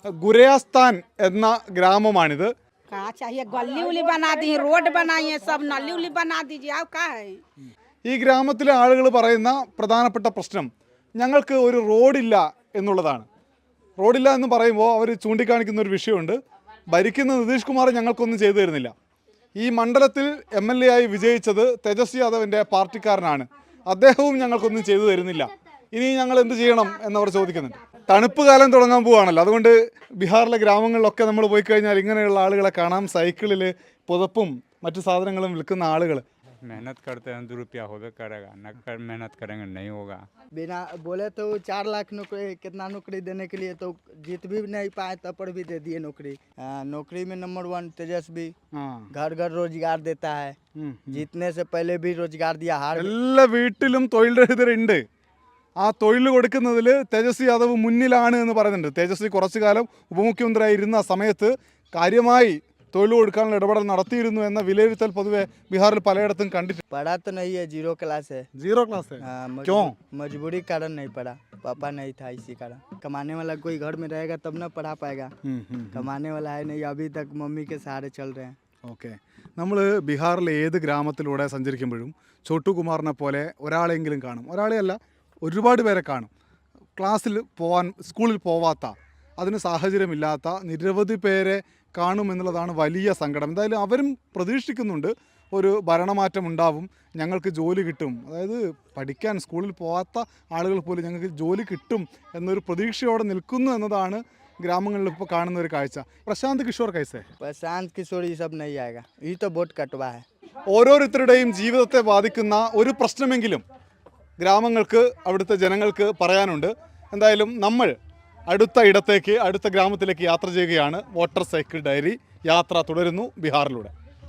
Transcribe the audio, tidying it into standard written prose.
ഗുരയാസ്ഥാൻ എന്ന ഗ്രാമമാണിത്. कहा चाहिए गली उली बना दी, रोड बनाइए, सब नली उली बना दीजिए, आप क्या है? ഈ ഗ്രാമത്തിലെ ആളുകൾ പറയുന്ന പ്രധാനപ്പെട്ട പ്രശ്നം ഞങ്ങൾക്ക് ഒരു റോഡില്ല എന്നുള്ളതാണ്. റോഡില്ല എന്ന് പറയുമ്പോൾ അവർ ചൂണ്ടിക്കാണിക്കുന്ന ഒരു വിഷയമുണ്ട്. ഭരിക്കുന്ന നിതീഷ് കുമാർ ഞങ്ങൾക്കൊന്നും ചെയ്തു തരുന്നില്ല. ഈ മണ്ഡലത്തിൽ MLA ആയി വിജയിച്ചത് തേജസ്വി യാദവിൻ്റെ പാർട്ടിക്കാരനാണ്. അദ്ദേഹവും ഞങ്ങൾക്കൊന്നും ചെയ്തു തരുന്നില്ല. ഇനി ഞങ്ങൾ എന്ത് ചെയ്യണം എന്നവർ ചോദിക്കുന്നുണ്ട്. തണുപ്പ് കാലം തുടങ്ങാൻ പോവുകയാണല്ലോ, അതുകൊണ്ട് ബീഹാറിലെ ഗ്രാമങ്ങളിലൊക്കെ നമ്മൾ പോയി കഴിഞ്ഞാൽ ഇങ്ങനെയുള്ള ആളുകളെ കാണാം. സൈക്കിളിൽ പുതപ്പും മറ്റു സാധനങ്ങളും വിൽക്കുന്ന ആളുകൾ. मेहनत करते हैं 2 रुपया होबे करेगा, न कर मेहनत करेंगे नहीं होगा। बिना बोले तो 4 लाख नौकरी कितना नौकरी देने के लिए तो जीत भी नहीं पाए, तब पर भी दे दिए नौकरी। नौकरी में नंबर 1 तेजस्वी, घर घर रोजगार देता है। जीतने से पहले भी रोजगार दिया। എല്ലാ വീട്ടിലും തൊഴിൽരഹിതരുണ്ട്. ആ തൊഴിൽ കൊടുക്കുന്നതിൽ തേജസ്വി യാദവ് മുന്നിലാണ് എന്ന് പറയുന്നുണ്ട്. തേജസ്വി കുറച്ചു കാലം ഉപമുഖ്യമന്ത്രിയായി ഇരുന്ന സമയത്ത് കാര്യമായി തൊഴിൽ കൊടുക്കാനുള്ള ഇടപെടൽ നടത്തിയിരുന്നു എന്ന വിലയിരുത്തൽ പൊതുവെ ബീഹാറിൽ പലയിടത്തും കണ്ടിട്ടുണ്ട്. पढ़ा तो नहीं है, 0 क्लास है। 0 क्लास है? क्यों? मजबूरी कारण नहीं पढ़ा, पापा नहीं था इसी कारण। कमाने वाला कोई घर में रहेगा तब ना पढ़ा पाएगा। कमाने वाला है नहीं, अभी तक मम्मी के सहारे चल रहे हैं। ഓക്കെ, നമ്മൾ ബീഹാറിലെ ഏത് ഗ്രാമത്തിലൂടെ സഞ്ചരിക്കുമ്പോഴും ചോട്ടു കുമാറിനെ പോലെ ഒരാളെങ്കിലും കാണും. ഒരാളെയല്ല, ഒരുപാട് പേരെ കാണും. ക്ലാസ്സിൽ പോകാൻ സ്കൂളിൽ പോവാത്ത, അതിന് സാഹചര്യമില്ലാത്ത നിരവധി പേരെ കാണുമെന്നുള്ളതാണ് വലിയ സങ്കടം. എന്തായാലും അവരും പ്രതീക്ഷിക്കുന്നുണ്ട് ഒരു ഭരണമാറ്റം ഉണ്ടാവും, ഞങ്ങൾക്ക് ജോലി കിട്ടും. അതായത് പഠിക്കാൻ സ്കൂളിൽ പോകാത്ത ആളുകൾ പോലും ഞങ്ങൾക്ക് ജോലി കിട്ടും എന്നൊരു പ്രതീക്ഷയോടെ നിൽക്കുന്നു എന്നതാണ് ഗ്രാമങ്ങളിൽ ഇപ്പോൾ കാണുന്ന ഒരു കാഴ്ച. പ്രശാന്ത് കിഷോർ കൈസേ? प्रशांत किशोर ये सब नहीं आएगा, ये तो वोट कटवा है। ഓരോരുത്തരുടെയും ജീവിതത്തെ ബാധിക്കുന്ന ഒരു പ്രശ്നമെങ്കിലും ഗ്രാമങ്ങൾക്ക്, അവിടുത്തെ ജനങ്ങൾക്ക് പറയാനുണ്ട്. എന്തായാലും നമ്മൾ അടുത്ത ഇടത്തേക്ക്, അടുത്ത ഗ്രാമത്തിലേക്ക് യാത്ര ചെയ്യുകയാണ്. വോട്ടർ സൈക്കിൾ ഡയറി യാത്ര തുടരുന്നു ബീഹാറിലൂടെ.